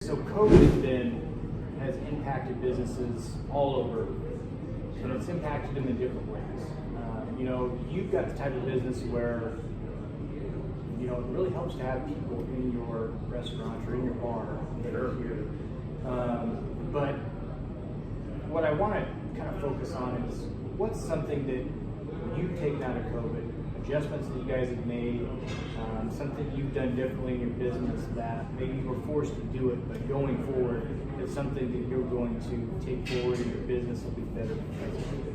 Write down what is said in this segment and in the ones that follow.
So COVID has impacted businesses all over, and it's impacted them in different ways. You've got the type of business where, it really helps to have people in your restaurant or in your bar that are here. But what I want to kind of focus on is what's something that you've taken out of COVID, adjustments that you guys have made, something you've done differently in your business that maybe you were forced to do it, but going forward, it's something that you're going to take forward in your business will be better because of it.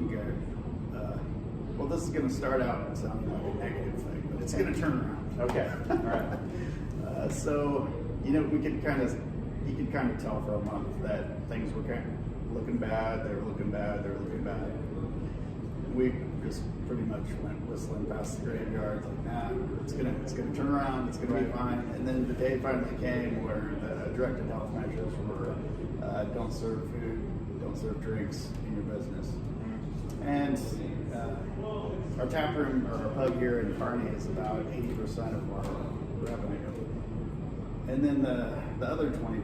Okay. Well, this is going to start out sounding like a negative thing, but it's going to turn around. Okay. All right. So, you could kind of tell for a month that things were kind of looking bad. They were looking bad. We just pretty much went whistling past the graveyard, like, nah, it's gonna turn around. It's gonna be fine. And then the day finally came where the directed health measures were don't serve food, don't serve drinks in your business. And our tap room, or our pub here in Kearney, is about 80% of our revenue. And then the other 20,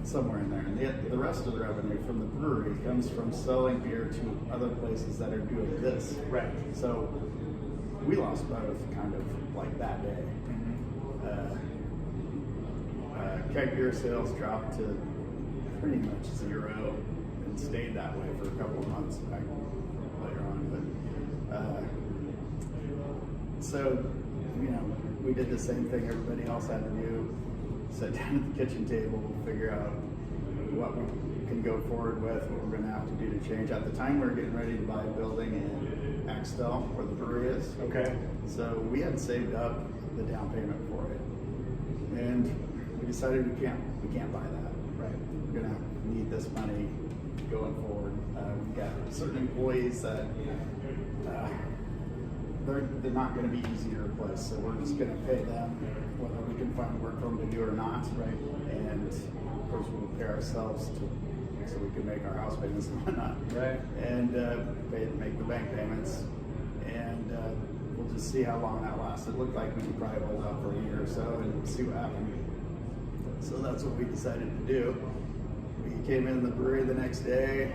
somewhere in there, and the rest of the revenue from the brewery comes from selling beer to other places that are doing this. Right. So we lost both kind of like that day. Keg beer sales dropped to pretty much zero and stayed that way for a couple of months back later on. So we did the same thing everybody else had to do. Sit down at the kitchen table, figure out what we can go forward with, what we're going to have to do to change. At the time, we were getting ready to buy a building in Axtell, where the brewery is. Okay. So we had saved up the down payment for it, and we decided we can't buy that. Right. We're going to need this money going forward. We've got certain employees that they're not going to be easy to replace, so we're just going to pay them whether we can find work for them to do or not. Right. And of course, we'll pay ourselves so we can make our house payments and whatnot. Right. And make the bank payments, and we'll just see how long that lasts. It looked like we could probably hold out for a year or so and see what happened. So that's what we decided to do. We came in the brewery the next day.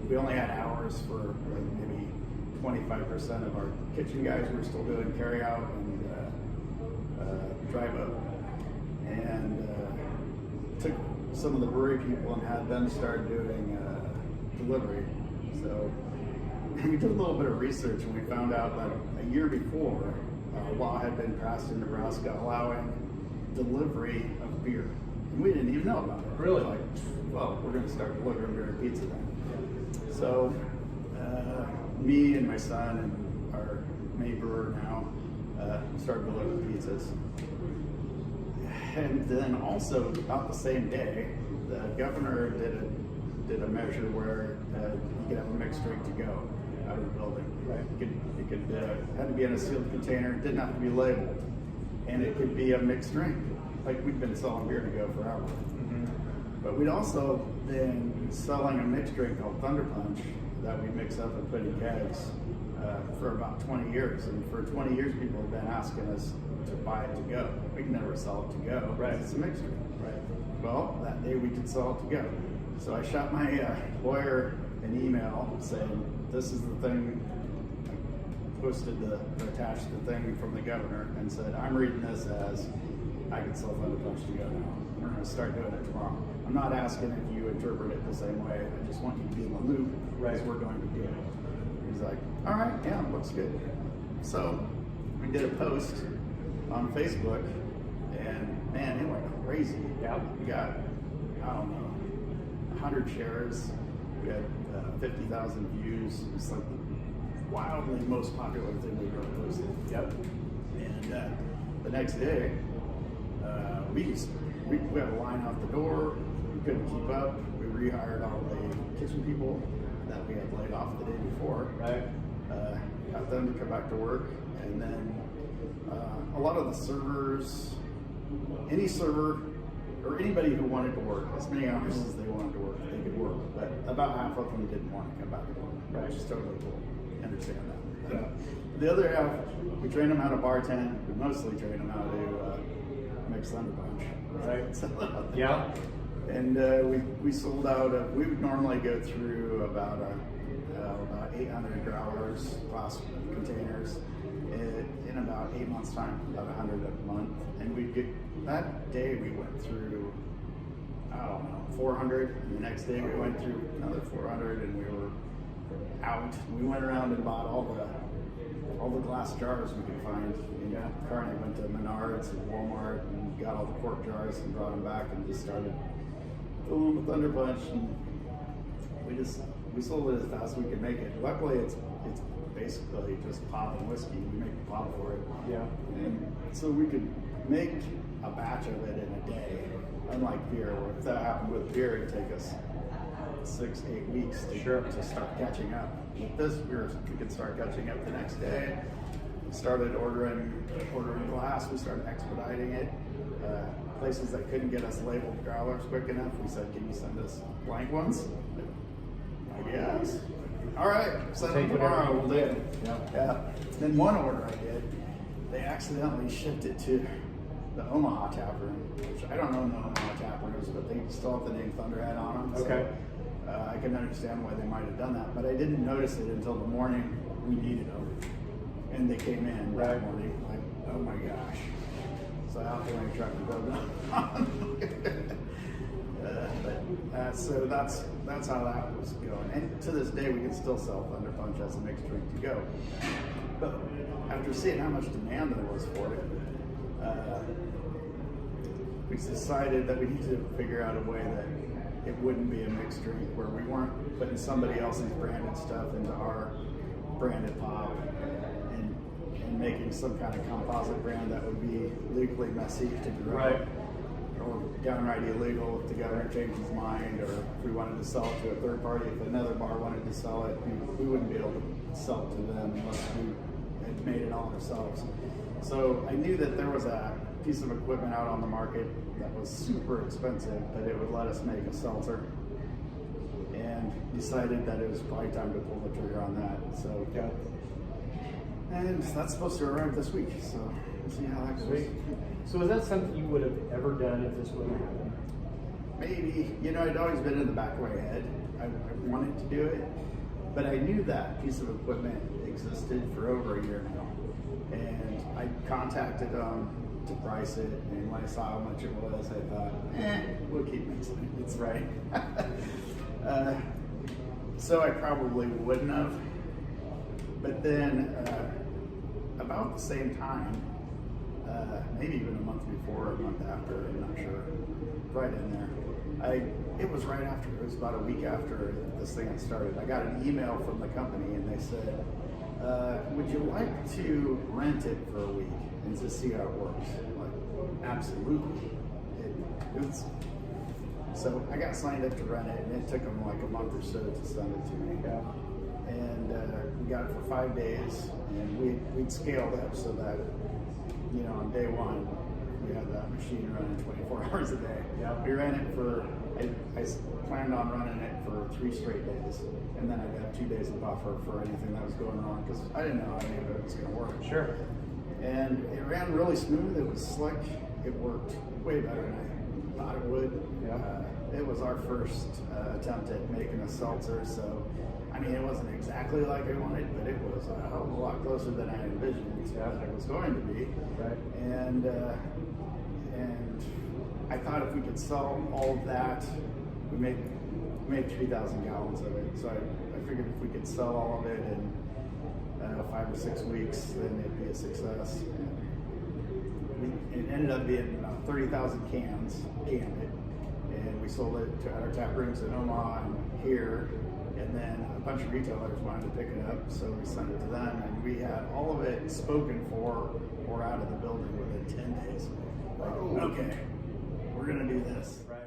We only had hours for like maybe 25% of our kitchen guys were still doing carry out and drive up, and took some of the brewery people and had them start doing delivery. So we did a little bit of research, and we found out that a year before, a law had been passed in Nebraska allowing delivery of beer, and we didn't even know about it. Really? Like, well, we're going to start delivering beer and pizza then. So me and my son and our main brewer now started delivering pizzas. And then also about the same day, the governor did a measure where you could have a mixed drink to go out of the building. Right. It could had to be in a sealed container. It didn't have to be labeled, and it could be a mixed drink. Like we've been selling beer to go forever. But we'd also been selling a mixed drink called Thunder Punch that we mix up and put in kegs for about 20 years. And for 20 years, people have been asking us to buy it to go. We can never sell it to go. Right. It's a mixed drink. Right. Well, that day we could sell it to go. So I shot my lawyer an email saying, this is the thing. I posted attached the thing from the governor and said, I'm reading this as I can sell Thunder Punch to go now. We're going to start doing it tomorrow. I'm not asking if you interpret it the same way. I just want you to be in the loop as we're going to do it. He's like, all right, yeah, looks good. So we did a post on Facebook, and man, it went crazy. Yeah. We got, I don't know, 100 shares. We had 50,000 views. It's like the wildly most popular thing we've ever posted. Yep. And the next day, we had a line out the door. We couldn't keep up. We rehired all the kitchen people that we had laid off the day before. Right. Got them to come back to work, and then a lot of the servers, any server or anybody who wanted to work, as many hours as they wanted to work, they could work. But about half of them didn't want to come back to work, Right. which is totally cool. I understand that. Yeah. The other half, we train them how to bartend. We mostly train them how to make Greg's Thunder Punch. Right. So, Yeah. and we sold out of, we would normally go through about 800 growlers, glass containers, in about 8 months' time, about 100 a month. And we'd get, that day we went through, I don't know, 400. And the next day we went through another 400, and we were out. We went around and bought all the glass jars we could find. And Carney went to Menards and Walmart and got all the quart jars and brought them back and just started filling them with Thunder Punch. And we sold it as fast as we could make it. Luckily, it's basically just pop and whiskey. We make the pop for it. Yeah. And so we could make a batch of it in a day. Unlike beer, where if that happened with beer, it'd take us 6-8 weeks to start catching up. With this, we could start catching up the next day. Started ordering glass. We started expediting it. Places that couldn't get us labeled growlers quick enough, we said, "Can you send us blank ones?" Yes. All right. Send them tomorrow. We'll do it. Yeah. Then one order I did, they accidentally shipped it to the Omaha tap room, which I don't know the Omaha tap rooms, but they still have the name Thunderhead on them. Okay. So, I can understand why they might have done that, but I didn't notice it until the morning we needed them, and they came in that morning. Like, oh my gosh! So I have to make truck to go down. So that's how that was going. And to this day, we can still sell Thunder Punch as a mixed drink to go. But after seeing how much demand there was for it, we decided that we needed to figure out a way that it wouldn't be a mixed drink, where we weren't putting somebody else's branded stuff into our branded pop and making some kind of composite brand that would be legally messy to grow. Right. Or downright illegal if the governor changed his mind, or if we wanted to sell it to a third party. If another bar wanted to sell it, we wouldn't be able to sell it to them unless we had made it all ourselves. So I knew that there was a piece of equipment out on the market that was super expensive, but it would let us make a seltzer, and decided that it was probably time to pull the trigger on that. So, and that's supposed to arrive this week, so we'll see how that goes. Sweet. So is that something you would have ever done if this wouldn't happen? Maybe. I'd always been in the back of my head. I wanted to do it, but I knew that piece of equipment existed for over a year now. And I contacted them to price it, and when I saw how much it was, I thought, we'll keep mixing it. It's right. So I probably wouldn't have. But then, about the same time, maybe even a month before or a month after, I'm not sure, right in there. It was right after, it was about a week after this thing had started. I got an email from the company, and they said, would you like to rent it for a week and just see how it works? I'm like, absolutely. So I got signed up to rent it, and it took them like a month or so to send it to me. And we got it for 5 days, and we'd scaled up so that, on day one, we had that machine running 24 hours a day. We ran it for, I planned on running it for 3 straight days, and then I'd have 2 days of buffer for anything that was going on, because I didn't know how any of it was going to work. Sure. And it ran really smooth. It was slick. It worked way better than I thought it would. It was our first attempt at making a seltzer, so I mean, it wasn't exactly like I wanted, but it was a hell of a lot closer than I envisioned that it was going to be. Right. And I thought if we could sell all of that, we made 3,000 gallons of it. So I figured if we could sell all of it in 5 or 6 weeks, then it'd be a success. It ended up being about 30,000 cans, canned it, and we sold it to our tap rooms in Omaha and here. And then a bunch of retailers wanted to pick it up, so we sent it to them, and we had all of it spoken for or out of the building within 10 days. Like, okay, we're gonna do this. Right.